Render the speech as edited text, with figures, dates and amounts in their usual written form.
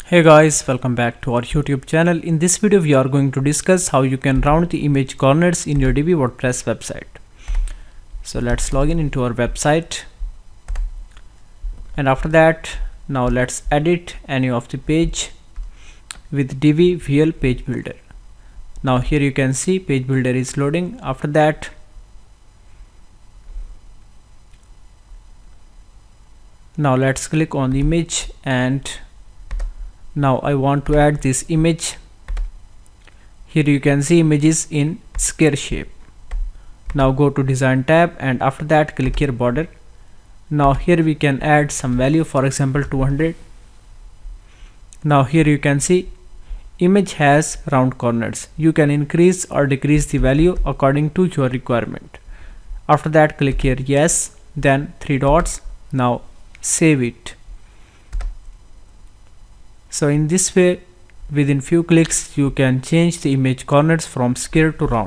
Hey guys, welcome back to our YouTube channel. In this video we are going to discuss how you can round the image corners in your Divi WordPress website. So let's log in into our website, and after that now let's edit any of the page with Divi Page Builder. Now here you can see Page Builder is loading. After that now let's click on the image, and now I want to add this image. Here you can see images in square shape. Now go to design tab, and after that click here border. Now here we can add some value, for example 200. Now here you can see image has round corners. You can increase or decrease the value according to your requirement. After that click here yes, then 3 dots. Now save it. So in this way, within few clicks you can change the image corners from square to round.